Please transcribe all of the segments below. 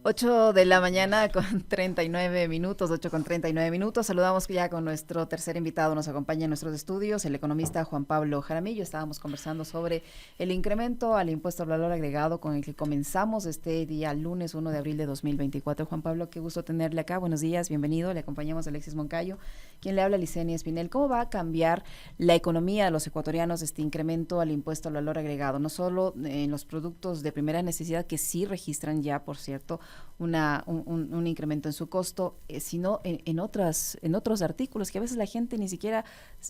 8 de la mañana con 39 minutos, 8 con 39 minutos. Saludamos ya con nuestro tercer invitado. Nos acompaña en nuestros estudios el economista Juan Pablo Jaramillo. Estábamos conversando sobre el incremento al impuesto al valor agregado con el que comenzamos este día lunes 1 de abril de 2024. Juan Pablo, qué gusto tenerle acá. Buenos días, bienvenido. Le acompañamos a Alexis Moncayo, quien le habla, Licenia Espinel. ¿Cómo va a cambiar la economía de los ecuatorianos este incremento al impuesto al valor agregado? No solo en los productos de primera necesidad, que sí registran ya, por cierto, un incremento en su costo, sino en otros artículos que a veces la gente ni siquiera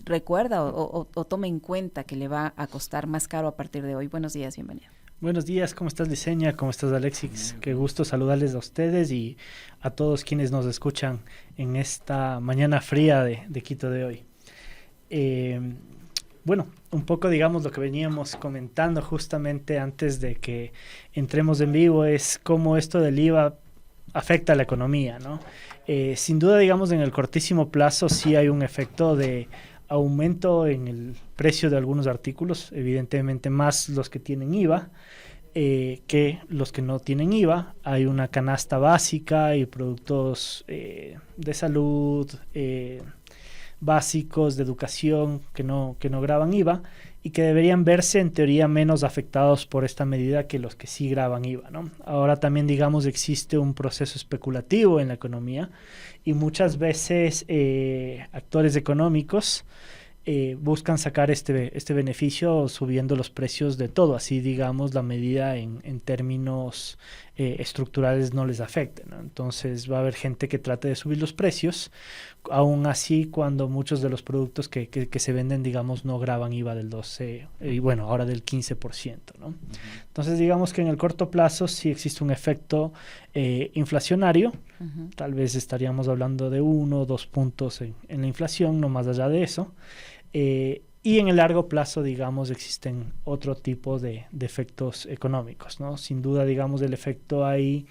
recuerda o toma en cuenta que le va a costar más caro a partir de hoy. Buenos días, bienvenido. Buenos días, ¿cómo estás, Licenia? ¿Cómo estás, Alexis? Qué gusto saludarles a ustedes y a todos quienes nos escuchan en esta mañana fría de Quito de hoy. Bueno, un poco, digamos, lo que veníamos comentando justamente antes de que entremos en vivo es cómo esto del IVA afecta a la economía, ¿no? Sin duda, digamos, en el cortísimo plazo sí hay un efecto de aumento en el precio de algunos artículos, evidentemente más los que tienen IVA que los que no tienen IVA. Hay una canasta básica y productos de salud, básicos de educación que no gravan IVA y que deberían verse en teoría menos afectados por esta medida que los que sí gravan IVA, ¿no? Ahora también, digamos, existe un proceso especulativo en la economía y muchas veces actores económicos buscan sacar este beneficio subiendo los precios de todo, así, digamos, la medida en términos estructurales no les afecte, ¿no? Entonces va a haber gente que trate de subir los precios, aún así cuando muchos de los productos que se venden, digamos, no gravan IVA del 12% y bueno, ahora del 15%, ¿no? Uh-huh. Entonces digamos que en el corto plazo sí existe un efecto inflacionario. Uh-huh. Tal vez estaríamos hablando de 1 o 2 puntos en la inflación, no más allá de eso. Y en el largo plazo, digamos, existen otro tipo de efectos económicos, ¿no? Sin duda, digamos, el efecto ahí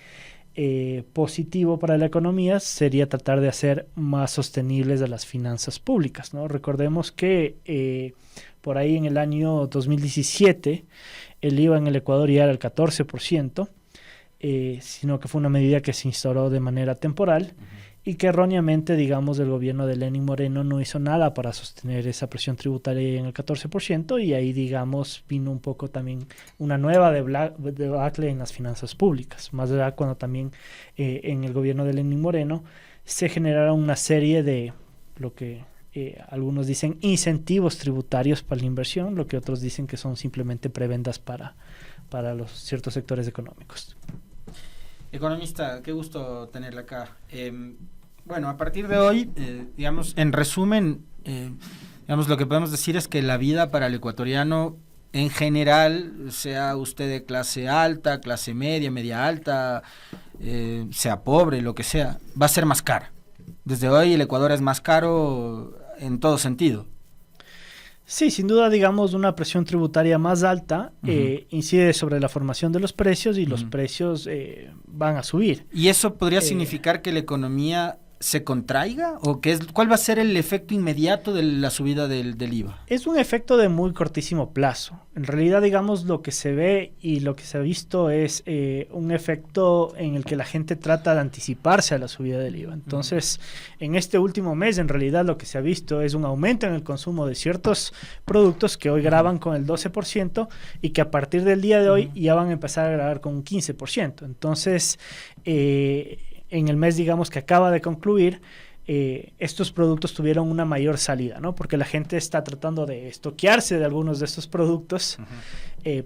positivo para la economía sería tratar de hacer más sostenibles a las finanzas públicas, ¿no? Recordemos que por ahí en el año 2017 el IVA en el Ecuador ya era el 14%, sino que fue una medida que se instauró de manera temporal. Uh-huh. Y que erróneamente, digamos, el gobierno de Lenín Moreno no hizo nada para sostener esa presión tributaria en el 14%, y ahí, digamos, vino un poco también una nueva debacle en las finanzas públicas, más allá cuando también en el gobierno de Lenín Moreno se generaron una serie de lo que algunos dicen incentivos tributarios para la inversión, lo que otros dicen que son simplemente prebendas para los ciertos sectores económicos. Economista, qué gusto tenerla acá. Bueno, a partir de hoy, digamos, en resumen, digamos, lo que podemos decir es que la vida para el ecuatoriano en general, sea usted de clase alta, clase media, media alta, sea pobre, lo que sea, va a ser más cara. Desde hoy el Ecuador es más caro en todo sentido. Sí, sin duda, digamos, una presión tributaria más alta incide sobre la formación de los precios y los precios van a subir. ¿Y eso podría significar que la economía se contraiga? ¿O cuál va a ser el efecto inmediato de la subida del IVA? Es un efecto de muy cortísimo plazo. En realidad, digamos, lo que se ve y lo que se ha visto es un efecto en el que la gente trata de anticiparse a la subida del IVA. Entonces, en este último mes, en realidad, lo que se ha visto es un aumento en el consumo de ciertos productos que hoy graban con el 12% y que a partir del día de hoy ya van a empezar a grabar con un 15%. Entonces, en el mes, digamos, que acaba de concluir, estos productos tuvieron una mayor salida, ¿no? Porque la gente está tratando de estoquearse de algunos de estos productos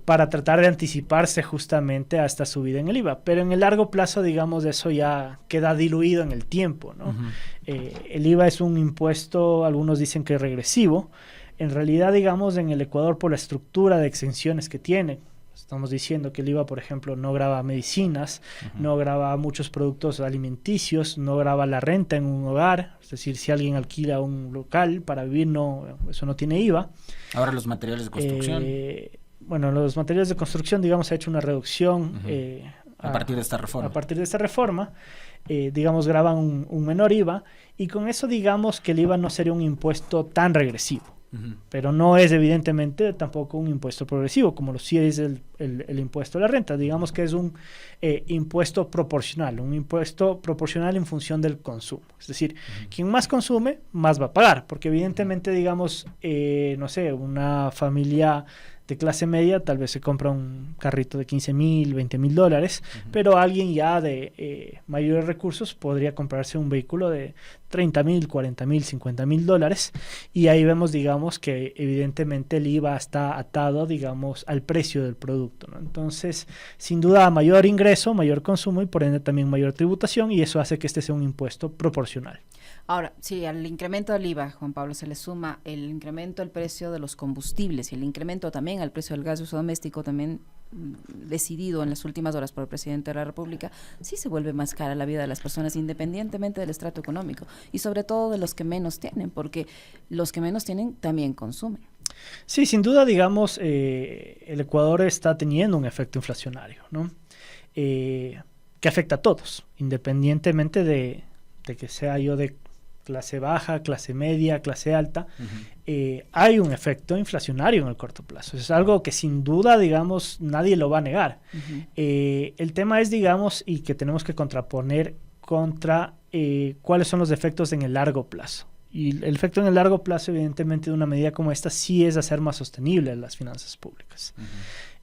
para tratar de anticiparse justamente a esta subida en el IVA. Pero en el largo plazo, digamos, eso ya queda diluido en el tiempo, ¿no? El IVA es un impuesto, algunos dicen que es regresivo. En realidad, digamos, en el Ecuador, por la estructura de exenciones que tiene, estamos diciendo que el IVA, por ejemplo, no grava medicinas, no grava muchos productos alimenticios, no grava la renta en un hogar, es decir, si alguien alquila un local para vivir, eso no tiene IVA. Ahora los materiales de construcción. Bueno, los materiales de construcción, digamos, ha hecho una reducción a partir de esta reforma. A partir de esta reforma, digamos, graban un menor IVA, y con eso, digamos, que el IVA no sería un impuesto tan regresivo. Pero no es evidentemente tampoco un impuesto progresivo, como lo sí es el impuesto a la renta. Digamos que es un impuesto proporcional en función del consumo. Es decir, quien más consume, más va a pagar, porque evidentemente, digamos, no sé, una familia de clase media tal vez se compra un carrito de 15,000, 20,000 dólares, pero alguien ya de mayores recursos podría comprarse un vehículo de 30,000, 40,000, 50,000 dólares, y ahí vemos, digamos, que evidentemente el IVA está atado, digamos, al precio del producto, ¿no? Entonces, sin duda, mayor ingreso, mayor consumo y por ende también mayor tributación, y eso hace que este sea un impuesto proporcional. Ahora, sí, al incremento del IVA, Juan Pablo, se le suma el incremento del precio de los combustibles y el incremento también al precio del gas de uso doméstico, también decidido en las últimas horas por el presidente de la República. Sí se vuelve más cara la vida de las personas independientemente del estrato económico y sobre todo de los que menos tienen, porque los que menos tienen también consumen. Sí, sin duda, digamos, el Ecuador está teniendo un efecto inflacionario, ¿no? Que afecta a todos, independientemente de que sea yo de clase baja, clase media, clase alta. Hay un efecto inflacionario en el corto plazo. Es algo que sin duda, digamos, nadie lo va a negar. El tema es, digamos, y que tenemos que contraponer contra cuáles son los efectos en el largo plazo. Y el efecto en el largo plazo, evidentemente, de una medida como esta sí es hacer más sostenibles las finanzas públicas.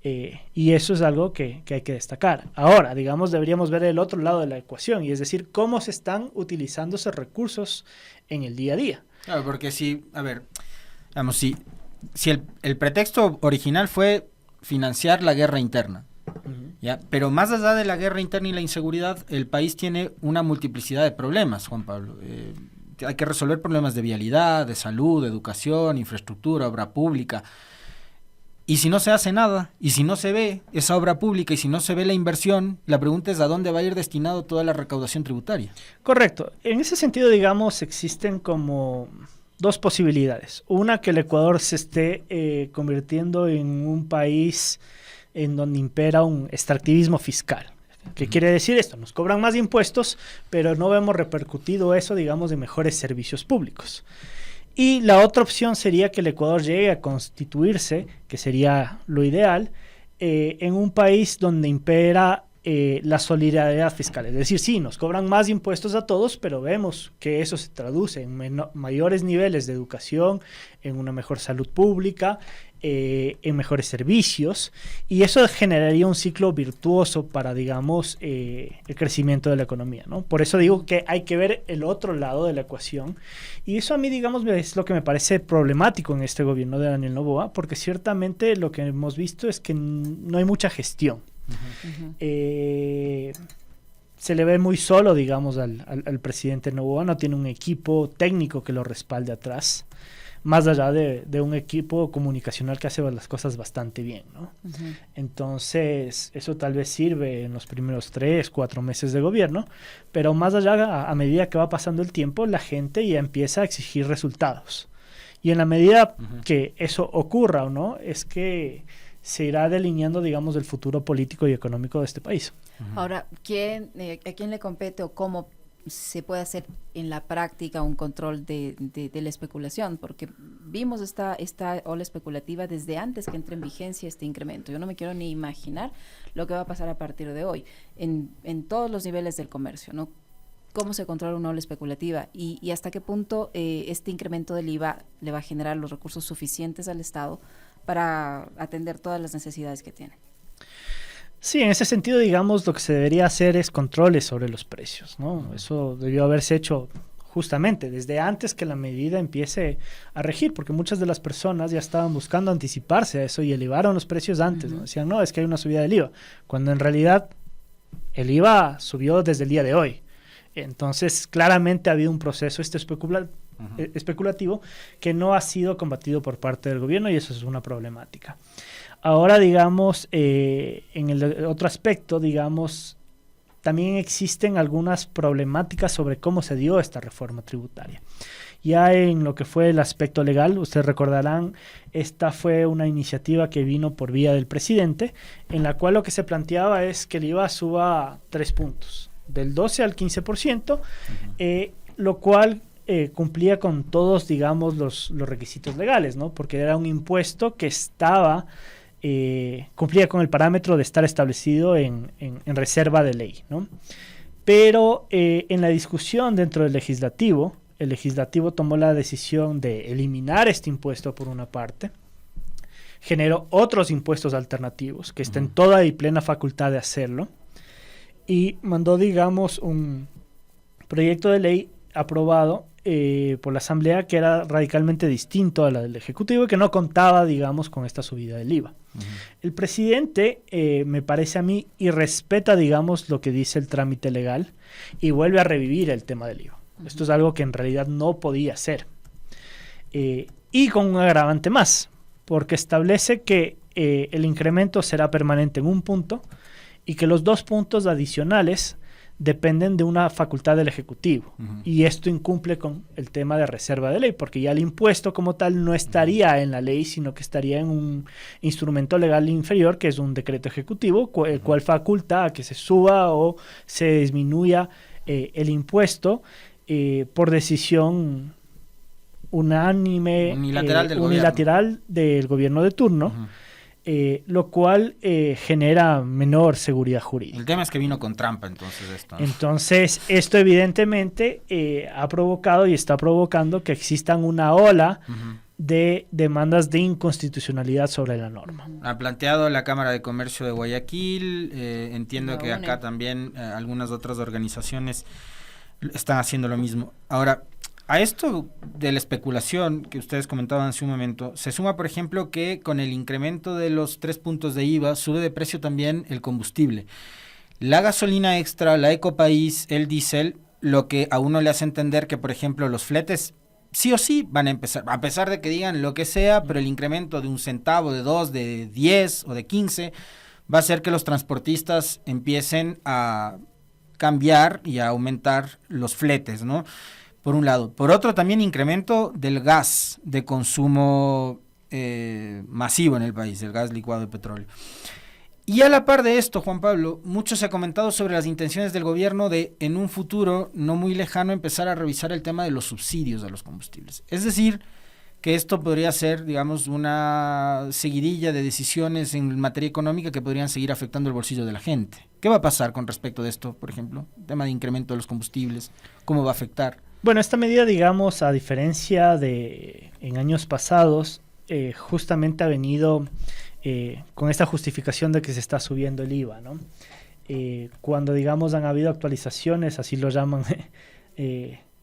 Y eso es algo que hay que destacar. Ahora, digamos, deberíamos ver el otro lado de la ecuación, y es decir, cómo se están utilizando esos recursos en el día a día. Claro, porque si el pretexto original fue financiar la guerra interna, ¿ya? Pero más allá de la guerra interna y la inseguridad, el país tiene una multiplicidad de problemas, Juan Pablo. Hay que resolver problemas de vialidad, de salud, de educación, infraestructura, obra pública. Y si no se hace nada, y si no se ve esa obra pública, y si no se ve la inversión, la pregunta es ¿a dónde va a ir destinado toda la recaudación tributaria? Correcto. En ese sentido, digamos, existen como dos posibilidades. Una, que el Ecuador se esté convirtiendo en un país en donde impera un extractivismo fiscal. ¿Qué quiere decir esto? Nos cobran más impuestos, pero no vemos repercutido eso, digamos, en mejores servicios públicos. Y la otra opción sería que el Ecuador llegue a constituirse, que sería lo ideal, en un país donde impera la solidaridad fiscal. Es decir, sí, nos cobran más impuestos a todos, pero vemos que eso se traduce en mayores niveles de educación, en una mejor salud pública, en mejores servicios, y eso generaría un ciclo virtuoso para, digamos, el crecimiento de la economía, ¿no? Por eso digo que hay que ver el otro lado de la ecuación, y eso a mí, digamos, es lo que me parece problemático en este gobierno de Daniel Noboa, porque ciertamente lo que hemos visto es que no hay mucha gestión. Se le ve muy solo, digamos, al presidente Noboa. No tiene un equipo técnico que lo respalde atrás, más allá de un equipo comunicacional que hace las cosas bastante bien, ¿no? Entonces, eso tal vez sirve en los primeros 3, 4 meses de gobierno, pero más allá, a medida que va pasando el tiempo, la gente ya empieza a exigir resultados. Y en la medida que eso ocurra o no, es que se irá delineando, digamos, el futuro político y económico de este país. Ahora, ¿a quién le compete o cómo se puede hacer en la práctica un control de la especulación? Porque vimos esta ola especulativa desde antes que entre en vigencia este incremento. Yo no me quiero ni imaginar lo que va a pasar a partir de hoy en todos los niveles del comercio, ¿no? ¿Cómo se controla una ola especulativa? Y hasta qué punto este incremento del IVA le va a generar los recursos suficientes al Estado para atender todas las necesidades que tiene. Sí, en ese sentido, digamos, lo que se debería hacer es controles sobre los precios, ¿no? Eso debió haberse hecho justamente desde antes que la medida empiece a regir, porque muchas de las personas ya estaban buscando anticiparse a eso y elevaron los precios antes, ¿no? Decían, no, es que hay una subida del IVA, cuando en realidad el IVA subió desde el día de hoy. Entonces, claramente ha habido un proceso especulativo que no ha sido combatido por parte del gobierno, y eso es una problemática. Ahora, digamos, en el otro aspecto, digamos, también existen algunas problemáticas sobre cómo se dio esta reforma tributaria. Ya en lo que fue el aspecto legal, ustedes recordarán, esta fue una iniciativa que vino por vía del presidente, en la cual lo que se planteaba es que el IVA suba 3 puntos, del 12 al 15%, lo cual cumplía con todos, digamos, los requisitos legales, ¿no? Porque era un impuesto que estaba, cumplía con el parámetro de estar establecido en reserva de ley, ¿no? Pero en la discusión dentro del legislativo, el legislativo tomó la decisión de eliminar este impuesto por una parte, generó otros impuestos alternativos, que está en toda y plena facultad de hacerlo, y mandó, digamos, un proyecto de ley aprobado por la Asamblea que era radicalmente distinto a la del Ejecutivo y que no contaba, digamos, con esta subida del IVA. El presidente, me parece a mí, irrespeta, digamos, lo que dice el trámite legal y vuelve a revivir el tema del IVA. Esto es algo que en realidad no podía ser. Y con un agravante más, porque establece que el incremento será permanente en un punto y que los 2 puntos adicionales dependen de una facultad del Ejecutivo. Y esto incumple con el tema de reserva de ley, porque ya el impuesto como tal no estaría en la ley, sino que estaría en un instrumento legal inferior, que es un decreto ejecutivo, el cual faculta a que se suba o se disminuya el impuesto por decisión unánime, unilateral del gobierno de turno, lo cual genera menor seguridad jurídica. El tema es que vino con trampa entonces esto, ¿no? Entonces, esto evidentemente ha provocado y está provocando que existan una ola de demandas de inconstitucionalidad sobre la norma. Ha planteado la Cámara de Comercio de Guayaquil, entiendo que acá también algunas otras organizaciones están haciendo lo mismo. Ahora, a esto de la especulación que ustedes comentaban hace un momento, se suma, por ejemplo, que con el incremento de los 3 puntos de IVA sube de precio también el combustible. La gasolina extra, la Ecopaís, el diésel, lo que a uno le hace entender que, por ejemplo, los fletes sí o sí van a empezar, a pesar de que digan lo que sea, pero el incremento de 1 centavo, de 2, de 10 o de 15 va a hacer que los transportistas empiecen a cambiar y a aumentar los fletes, ¿no? Por un lado. Por otro, también incremento del gas de consumo masivo en el país, el gas licuado de petróleo. Y a la par de esto, Juan Pablo, mucho se ha comentado sobre las intenciones del gobierno de, en un futuro no muy lejano, empezar a revisar el tema de los subsidios a los combustibles. Es decir, que esto podría ser, digamos, una seguidilla de decisiones en materia económica que podrían seguir afectando el bolsillo de la gente. ¿Qué va a pasar con respecto de esto, por ejemplo? El tema de incremento de los combustibles, ¿cómo va a afectar? Bueno, esta medida, digamos, a diferencia de en años pasados, justamente ha venido con esta justificación de que se está subiendo el IVA, ¿no? Cuando, digamos, han habido actualizaciones, así lo llaman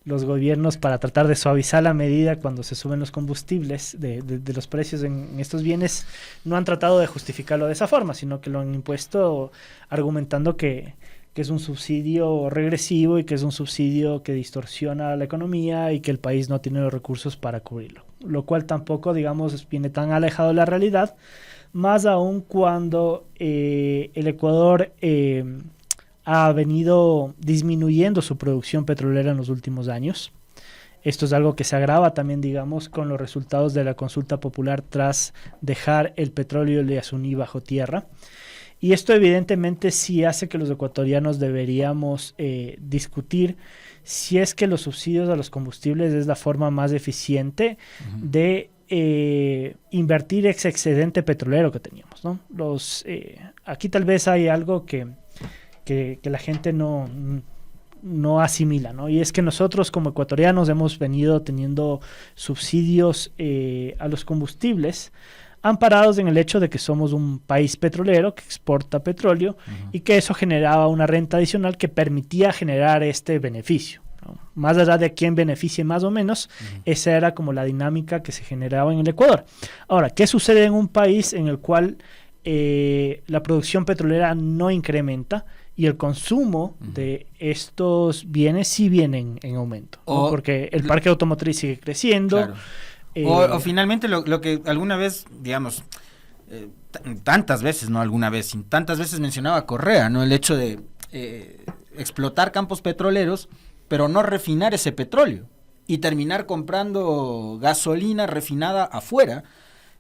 los gobiernos, para tratar de suavizar la medida cuando se suben los combustibles de los precios en estos bienes, no han tratado de justificarlo de esa forma, sino que lo han impuesto argumentando que es un subsidio regresivo y que es un subsidio que distorsiona la economía y que el país no tiene los recursos para cubrirlo. Lo cual tampoco, digamos, viene tan alejado de la realidad, más aún cuando el Ecuador ha venido disminuyendo su producción petrolera en los últimos años. Esto es algo que se agrava también, digamos, con los resultados de la consulta popular tras dejar el petróleo y el Yasuní bajo tierra. Y esto evidentemente sí hace que los ecuatorianos deberíamos discutir si es que los subsidios a los combustibles es la forma más eficiente de invertir ese excedente petrolero que teníamos, ¿no? Aquí tal vez hay algo que la gente no asimila, ¿no? Y es que nosotros como ecuatorianos hemos venido teniendo subsidios a los combustibles amparados en el hecho de que somos un país petrolero que exporta petróleo y que eso generaba una renta adicional que permitía generar este beneficio, ¿no? Más allá de quién beneficie más o menos, esa era como la dinámica que se generaba en el Ecuador. Ahora, ¿qué sucede en un país en el cual la producción petrolera no incrementa y el consumo de estos bienes sí viene en aumento, ¿no? Porque el parque automotriz sigue creciendo. Claro. O finalmente lo que alguna vez, digamos, tantas veces, no alguna vez, tantas veces mencionaba Correa, ¿no? El hecho de explotar campos petroleros, pero no refinar ese petróleo y terminar comprando gasolina refinada afuera,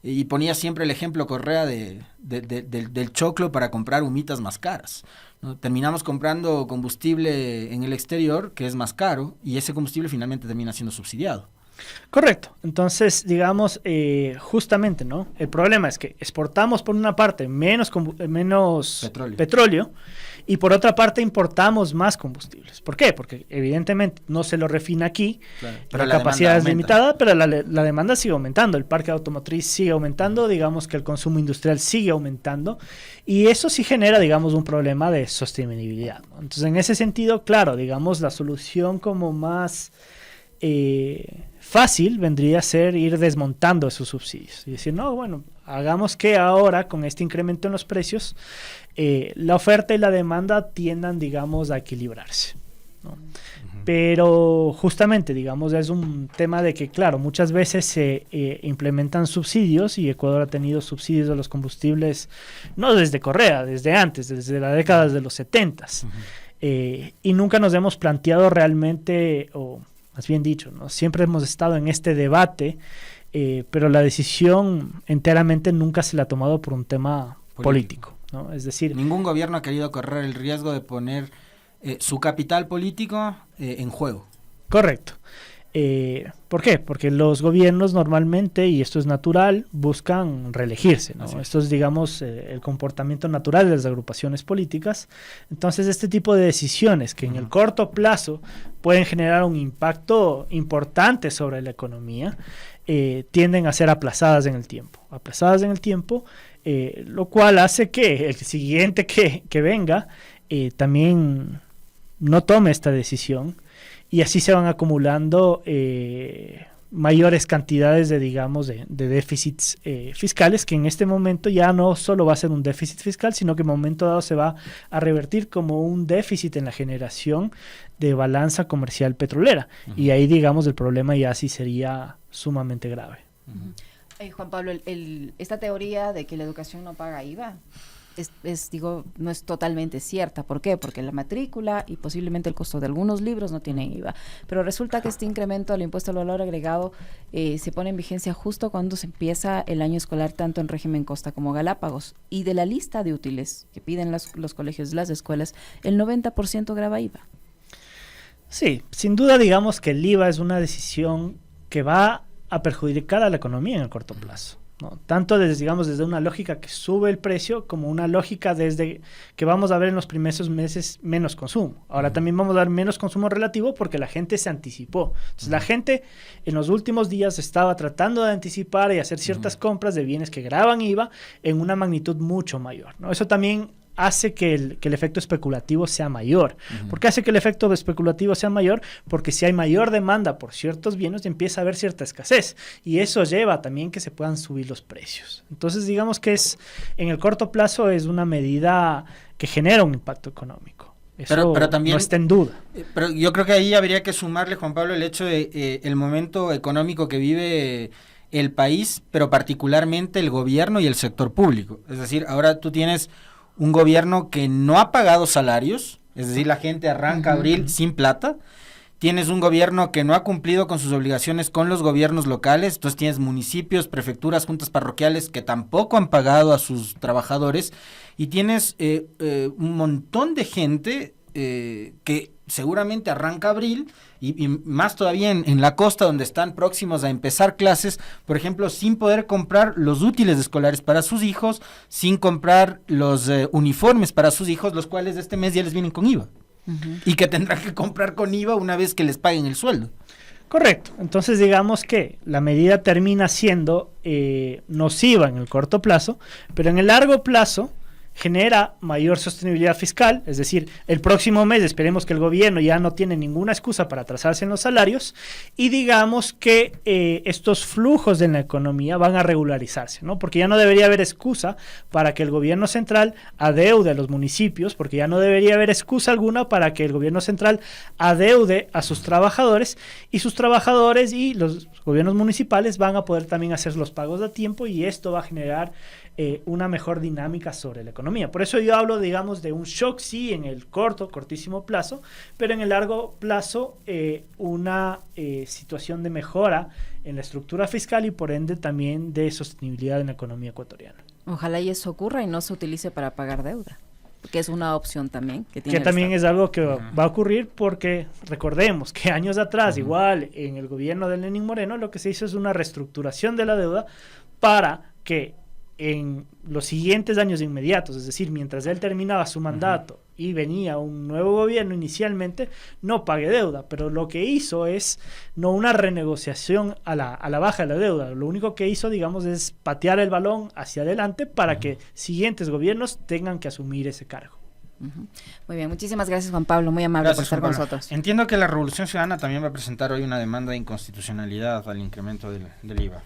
y ponía siempre el ejemplo Correa del choclo para comprar humitas más caras, ¿no? Terminamos comprando combustible en el exterior que es más caro y ese combustible finalmente termina siendo subsidiado. Correcto. Entonces, digamos, justamente, ¿no? El problema es que exportamos por una parte menos petróleo y por otra parte importamos más combustibles. ¿Por qué? Porque evidentemente no se lo refina aquí, claro, pero la capacidad es limitada, pero la demanda sigue aumentando, el parque automotriz sigue aumentando, digamos que el consumo industrial sigue aumentando y eso sí genera, digamos, un problema de sostenibilidad, ¿no? Entonces, en ese sentido, claro, digamos, la solución como más fácil vendría a ser ir desmontando esos subsidios y decir, no, bueno, hagamos que ahora con este incremento en los precios la oferta y la demanda tiendan, digamos, a equilibrarse, ¿no? Pero justamente, digamos, es un tema de que, claro, muchas veces se implementan subsidios y Ecuador ha tenido subsidios de los combustibles no desde Correa, desde antes, desde la década de los 70s. Y nunca nos hemos planteado realmente, o más bien dicho, ¿no? Siempre hemos estado en este debate, pero la decisión enteramente nunca se la ha tomado por un tema político, ¿no? Es decir, ningún gobierno ha querido correr el riesgo de poner su capital político en juego. Correcto. ¿Por qué? Porque los gobiernos normalmente, y esto es natural, buscan reelegirse, ¿no? Esto es, digamos, el comportamiento natural de las agrupaciones políticas. Entonces, este tipo de decisiones que en el corto plazo pueden generar un impacto importante sobre la economía, tienden a ser aplazadas en el tiempo. Lo cual hace que el siguiente que venga también no tome esta decisión. Y así se van acumulando mayores cantidades de, digamos, de déficits fiscales, que en este momento ya no solo va a ser un déficit fiscal, sino que en un momento dado se va a revertir como un déficit en la generación de balanza comercial petrolera. Y ahí, digamos, el problema ya sí sería sumamente grave. Juan Pablo, esta teoría de que la educación no paga IVA no es totalmente cierta. ¿Por qué? Porque la matrícula y posiblemente el costo de algunos libros no tienen IVA. Pero resulta que este incremento al impuesto al valor agregado se pone en vigencia justo cuando se empieza el año escolar, tanto en régimen Costa como Galápagos. Y de la lista de útiles que piden los colegios y las escuelas, el 90% grava IVA. Sí, sin duda, digamos que el IVA es una decisión que va a perjudicar a la economía en el corto plazo, ¿no? Tanto desde una lógica que sube el precio como una lógica desde que vamos a ver en los primeros meses menos consumo. Ahora también vamos a ver menos consumo relativo porque la gente se anticipó. Entonces la gente en los últimos días estaba tratando de anticipar y hacer ciertas compras de bienes que gravan IVA en una magnitud mucho mayor, ¿no? Eso también hace que el efecto especulativo sea mayor. ¿Por qué hace que el efecto especulativo sea mayor? Porque si hay mayor demanda por ciertos bienes, empieza a haber cierta escasez y eso lleva también que se puedan subir los precios. Entonces, digamos que en el corto plazo es una medida que genera un impacto económico. Eso pero también, no está en duda. Pero yo creo que ahí habría que sumarle, Juan Pablo, el hecho de el momento económico que vive el país, pero particularmente el gobierno y el sector público. Es decir, ahora tú tienes un gobierno que no ha pagado salarios, es decir, la gente arranca abril sin plata. Tienes un gobierno que no ha cumplido con sus obligaciones con los gobiernos locales, entonces tienes municipios, prefecturas, juntas parroquiales que tampoco han pagado a sus trabajadores y tienes un montón de gente que seguramente arranca abril y más todavía en la costa donde están próximos a empezar clases, por ejemplo, sin poder comprar los útiles escolares para sus hijos, sin comprar los uniformes para sus hijos, los cuales este mes ya les vienen con IVA. Y que tendrán que comprar con IVA una vez que les paguen el sueldo. Correcto. Entonces digamos que la medida termina siendo nociva en el corto plazo, pero en el largo plazo genera mayor sostenibilidad fiscal, es decir, el próximo mes esperemos que el gobierno ya no tiene ninguna excusa para atrasarse en los salarios y digamos que estos flujos de la economía van a regularizarse, ¿no? Porque ya no debería haber excusa para que el gobierno central adeude a los municipios, porque ya no debería haber excusa alguna para que el gobierno central adeude a sus trabajadores y sus trabajadores y los gobiernos municipales van a poder también hacer los pagos a tiempo y esto va a generar una mejor dinámica sobre la economía. Por eso yo hablo, digamos, de un shock, sí, en el cortísimo plazo, pero en el largo plazo una situación de mejora en la estructura fiscal y por ende también de sostenibilidad en la economía ecuatoriana. Ojalá y eso ocurra y no se utilice para pagar deuda, que es una opción también que tiene que también Estado. es algo que va a ocurrir porque recordemos que años atrás, igual en el gobierno de Lenín Moreno, lo que se hizo es una reestructuración de la deuda para que en los siguientes años inmediatos, es decir, mientras él terminaba su mandato y venía un nuevo gobierno inicialmente, no pague deuda, pero lo que hizo es no una renegociación a la baja de la deuda, lo único que hizo, digamos, es patear el balón hacia adelante para que siguientes gobiernos tengan que asumir ese cargo. Muy bien, muchísimas gracias, Juan Pablo, muy amable por estar con nosotros. Entiendo que la Revolución Ciudadana también va a presentar hoy una demanda de inconstitucionalidad al incremento del IVA.